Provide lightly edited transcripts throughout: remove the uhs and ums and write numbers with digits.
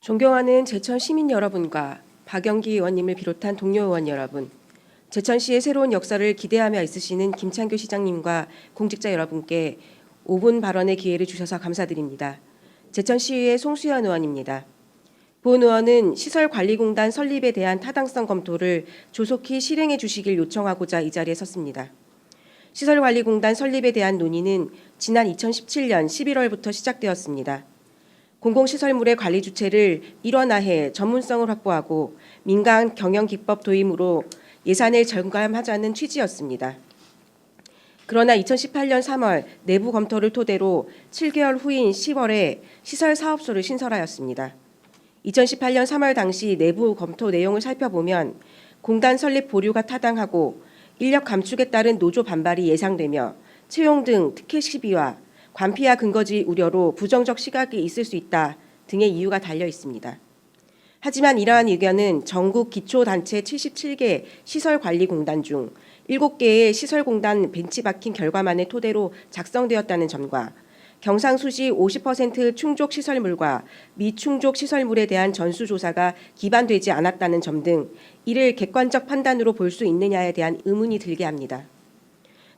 존경하는 제천 시민 여러분과 박영기 의원님을 비롯한 동료 의원 여러분, 제천시의 새로운 역사를 기대하며 있으시는 김창규 시장님과 공직자 여러분께 5분 발언의 기회를 주셔서 감사드립니다. 제천시의회 송수연 의원입니다. 본 의원은 시설관리공단 설립에 대한 타당성 검토를 조속히 실행해 주시길 요청하고자 이 자리에 섰습니다. 시설관리공단 설립에 대한 논의는 지난 2017년 11월부터 시작되었습니다. 공공시설물의 관리 주체를 일원화해 전문성을 확보하고 민간 경영기법 도입으로 예산을 절감하자는 취지였습니다. 그러나 2018년 3월 내부 검토를 토대로 7개월 후인 10월에 시설사업소를 신설하였습니다. 2018년 3월 당시 내부 검토 내용을 살펴보면 공단 설립 보류가 타당하고 인력 감축에 따른 노조 반발이 예상되며 채용 등 특혜 시비와 관피와 근거지 우려로 부정적 시각이 있을 수 있다 등의 이유가 달려 있습니다. 하지만 이러한 의견은 전국 기초단체 77개 시설관리공단 중 7개의 시설공단 벤치마킹 결과만을 토대로 작성되었다는 점과 경상수지 50% 충족 시설물과 미충족 시설물에 대한 전수조사가 기반되지 않았다는 점 등 이를 객관적 판단으로 볼 수 있느냐에 대한 의문이 들게 합니다.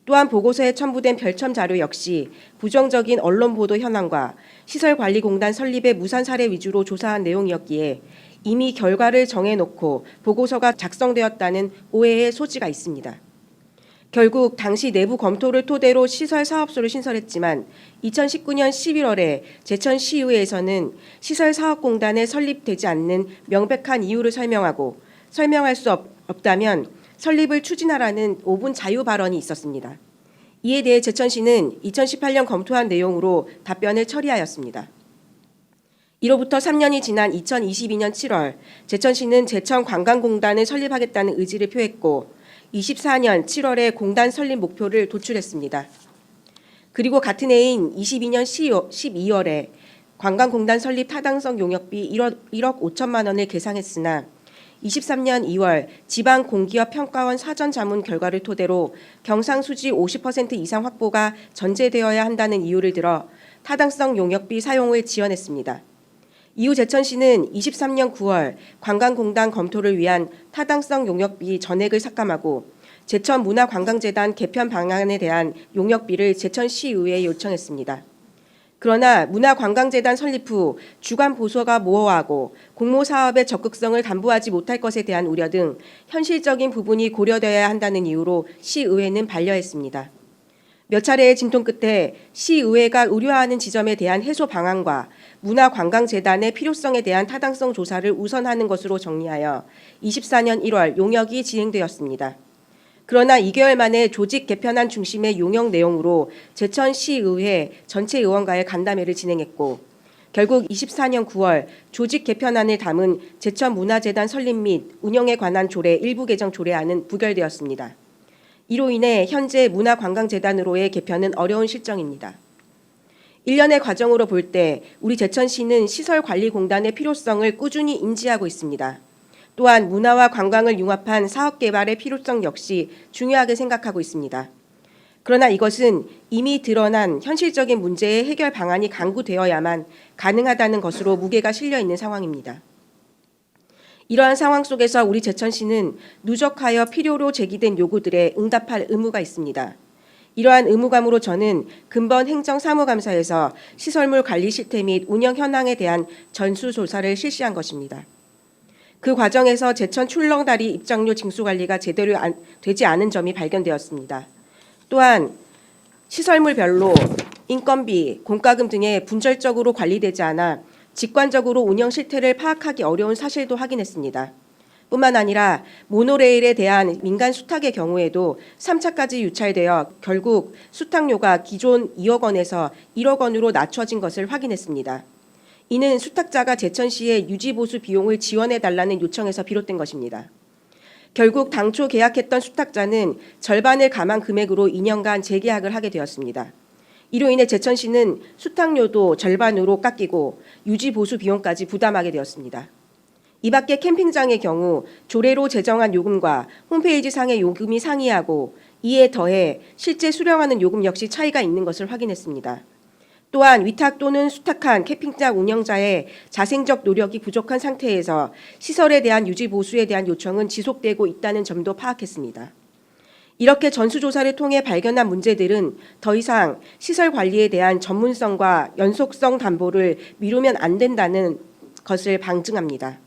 또한 보고서에 첨부된 별첨 자료 역시 부정적인 언론 보도 현황과 시설관리공단 설립의 무산 사례 위주로 조사한 내용이었기에 이미 결과를 정해놓고 보고서가 작성되었다는 오해의 소지가 있습니다. 결국 당시 내부 검토를 토대로 시설사업소를 신설했지만 2019년 11월에 제천시의회에서는 시설사업공단에 설립되지 않는 명백한 이유를 설명하고 설명할 수 없다면 설립을 추진하라는 5분 자유 발언이 있었습니다. 이에 대해 제천시는 2018년 검토한 내용으로 답변을 처리하였습니다. 이로부터 3년이 지난 2022년 7월 제천시는 제천관광공단을 설립하겠다는 의지를 표했고 24년 7월에 공단 설립 목표를 도출했습니다. 그리고 같은 해인 22년 12월에 관광공단 설립 타당성 용역비 1억 5천만 원을 계상했으나 23년 2월 지방공기업 평가원 사전 자문 결과를 토대로 경상수지 50% 이상 확보가 전제되어야 한다는 이유를 들어 타당성 용역비 사용을 지연했습니다. 이후 제천시는 23년 9월 관광공단 검토를 위한 타당성 용역비 전액을 삭감하고 제천문화관광재단 개편 방안에 대한 용역비를 제천시의회에 요청했습니다. 그러나 문화관광재단 설립 후 주관 보수가 모호하고 공모사업의 적극성을 담보하지 못할 것에 대한 우려 등 현실적인 부분이 고려되어야 한다는 이유로 시의회는 반려했습니다. 몇 차례의 진통 끝에 시의회가 우려하는 지점에 대한 해소 방안과 문화관광재단의 필요성에 대한 타당성 조사를 우선하는 것으로 정리하여 24년 1월 용역이 진행되었습니다. 그러나 2개월 만에 조직 개편안 중심의 용역 내용으로 제천시의회 전체 의원과의 간담회를 진행했고 결국 24년 9월 조직 개편안을 담은 제천문화재단 설립 및 운영에 관한 조례 일부 개정 조례안은 부결되었습니다. 이로 인해 현재 문화관광재단으로의 개편은 어려운 실정입니다. 1년의 과정으로 볼 때 우리 제천시는 시설관리공단의 필요성을 꾸준히 인지하고 있습니다. 또한 문화와 관광을 융합한 사업 개발의 필요성 역시 중요하게 생각하고 있습니다. 그러나 이것은 이미 드러난 현실적인 문제의 해결 방안이 강구되어야만 가능하다는 것으로 무게가 실려 있는 상황입니다. 이러한 상황 속에서 우리 제천시는 누적하여 필요로 제기된 요구들에 응답할 의무가 있습니다. 이러한 의무감으로 저는 근본 행정사무감사에서 시설물 관리 실태 및 운영 현황에 대한 전수조사를 실시한 것입니다. 그 과정에서 제천 출렁다리 입장료 징수 관리가 제대로 되지 않은 점이 발견되었습니다. 또한 시설물별로 인건비, 공과금 등의 분절적으로 관리되지 않아 직관적으로 운영 실태를 파악하기 어려운 사실도 확인했습니다. 뿐만 아니라 모노레일에 대한 민간 수탁의 경우에도 3차까지 유찰되어 결국 수탁료가 기존 2억 원에서 1억 원으로 낮춰진 것을 확인했습니다. 이는 수탁자가 제천시의 유지보수 비용을 지원해달라는 요청에서 비롯된 것입니다. 결국 당초 계약했던 수탁자는 절반을 감한 금액으로 2년간 재계약을 하게 되었습니다. 이로 인해 제천시는 수탁료도 절반으로 깎이고 유지보수 비용까지 부담하게 되었습니다. 이 밖에 캠핑장의 경우 조례로 제정한 요금과 홈페이지 상의 요금이 상이하고 이에 더해 실제 수령하는 요금 역시 차이가 있는 것을 확인했습니다. 또한 위탁 또는 수탁한 캠핑장 운영자의 자생적 노력이 부족한 상태에서 시설에 대한 유지 보수에 대한 요청은 지속되고 있다는 점도 파악했습니다. 이렇게 전수조사를 통해 발견한 문제들은 더 이상 시설 관리에 대한 전문성과 연속성 담보를 미루면 안 된다는 것을 방증합니다.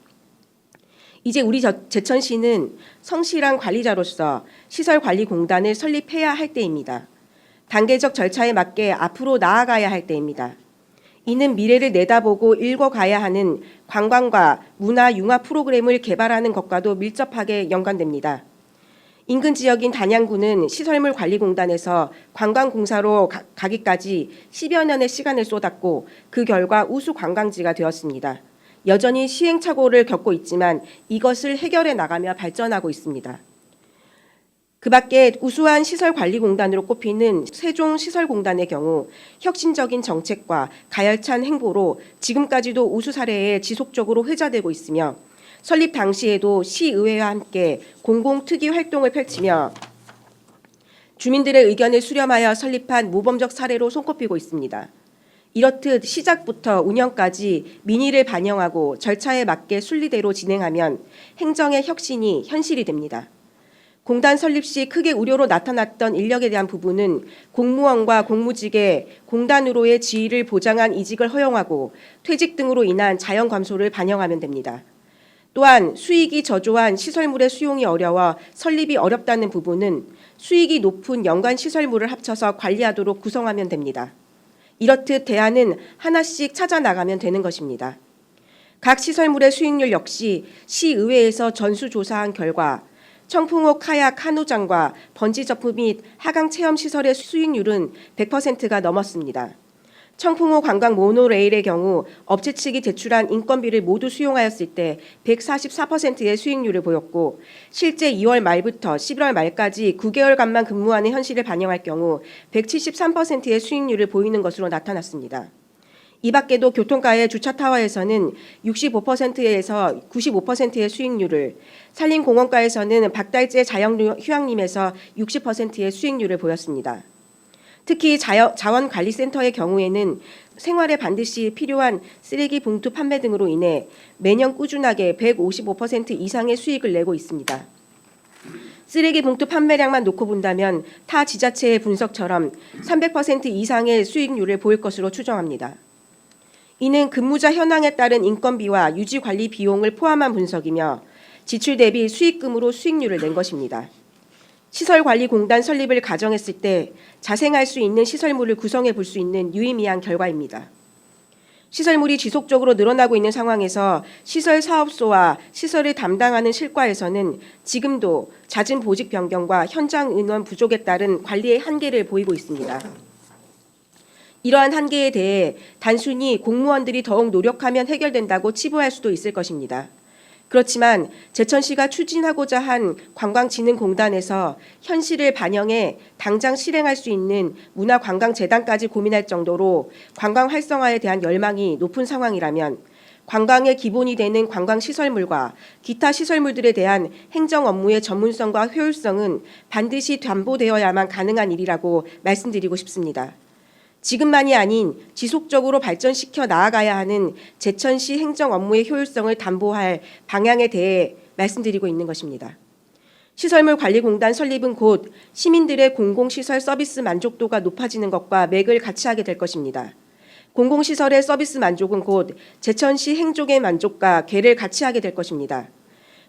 이제 우리 제천시는 성실한 관리자로서 시설관리공단을 설립해야 할 때입니다. 단계적 절차에 맞게 앞으로 나아가야 할 때입니다. 이는 미래를 내다보고 읽어가야 하는 관광과 문화 융화 프로그램을 개발하는 것과도 밀접하게 연관됩니다. 인근 지역인 단양구는 시설물 관리공단에서 관광공사로 가기까지 10여 년의 시간을 쏟았고 그 결과 우수 관광지가 되었습니다. 여전히 시행착오를 겪고 있지만 이것을 해결해 나가며 발전하고 있습니다. 그 밖에 우수한 시설관리공단으로 꼽히는 세종시설공단의 경우 혁신적인 정책과 가열찬 행보로 지금까지도 우수 사례에 지속적으로 회자되고 있으며 설립 당시에도 시의회와 함께 공공특위 활동을 펼치며 주민들의 의견을 수렴하여 설립한 모범적 사례로 손꼽히고 있습니다. 이렇듯 시작부터 운영까지 민의를 반영하고 절차에 맞게 순리대로 진행하면 행정의 혁신이 현실이 됩니다. 공단 설립 시 크게 우려로 나타났던 인력에 대한 부분은 공무원과 공무직의 공단으로의 지위를 보장한 이직을 허용하고 퇴직 등으로 인한 자연 감소를 반영하면 됩니다. 또한 수익이 저조한 시설물의 수용이 어려워 설립이 어렵다는 부분은 수익이 높은 연관 시설물을 합쳐서 관리하도록 구성하면 됩니다. 이렇듯 대안은 하나씩 찾아 나가면 되는 것입니다. 각 시설물의 수익률 역시 시의회에서 전수조사한 결과 청풍호 카약 한우장과 번지점프 및 하강 체험시설의 수익률은 100%가 넘었습니다. 청풍호 관광 모노레일의 경우 업체 측이 제출한 인건비를 모두 수용하였을 때 144%의 수익률을 보였고 실제 2월 말부터 11월 말까지 9개월간만 근무하는 현실을 반영할 경우 173%의 수익률을 보이는 것으로 나타났습니다. 이 밖에도 교통가의 주차타워에서는 65%에서 95%의 수익률을, 산림공원가에서는 박달재 자연휴양림에서 60%의 수익률을 보였습니다. 특히 자원관리센터의 경우에는 생활에 반드시 필요한 쓰레기 봉투 판매 등으로 인해 매년 꾸준하게 155% 이상의 수익을 내고 있습니다. 쓰레기 봉투 판매량만 놓고 본다면 타 지자체의 분석처럼 300% 이상의 수익률을 보일 것으로 추정합니다. 이는 근무자 현황에 따른 인건비와 유지관리 비용을 포함한 분석이며 지출 대비 수익금으로 수익률을 낸 것입니다. 시설관리공단 설립을 가정했을 때 자생할 수 있는 시설물을 구성해 볼 수 있는 유의미한 결과입니다. 시설물이 지속적으로 늘어나고 있는 상황에서 시설사업소와 시설을 담당하는 실과에서는 지금도 잦은 보직 변경과 현장 인원 부족에 따른 관리의 한계를 보이고 있습니다. 이러한 한계에 대해 단순히 공무원들이 더욱 노력하면 해결된다고 치부할 수도 있을 것입니다. 그렇지만 제천시가 추진하고자 한 관광진흥공단에서 현실을 반영해 당장 실행할 수 있는 문화관광재단까지 고민할 정도로 관광 활성화에 대한 열망이 높은 상황이라면 관광의 기본이 되는 관광시설물과 기타 시설물들에 대한 행정 업무의 전문성과 효율성은 반드시 담보되어야만 가능한 일이라고 말씀드리고 싶습니다. 지금만이 아닌 지속적으로 발전시켜 나아가야 하는 제천시 행정 업무의 효율성을 담보할 방향에 대해 말씀드리고 있는 것입니다. 시설물 관리공단 설립은 곧 시민들의 공공시설 서비스 만족도가 높아지는 것과 맥을 같이 하게 될 것입니다. 공공시설의 서비스 만족은 곧 제천시 행정의 만족과 궤를 같이 하게 될 것입니다.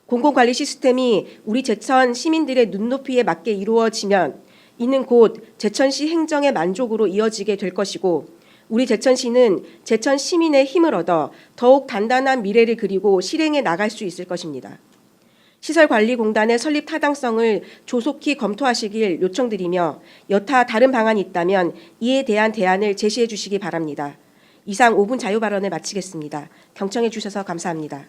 공공관리 시스템이 우리 제천 시민들의 눈높이에 맞게 이루어지면 이는 곧 제천시 행정의 만족으로 이어지게 될 것이고 우리 제천시는 제천 시민의 힘을 얻어 더욱 단단한 미래를 그리고 실행해 나갈 수 있을 것입니다. 시설관리공단의 설립 타당성을 조속히 검토하시길 요청드리며 여타 다른 방안이 있다면 이에 대한 대안을 제시해 주시기 바랍니다. 이상 5분 자유발언을 마치겠습니다. 경청해 주셔서 감사합니다.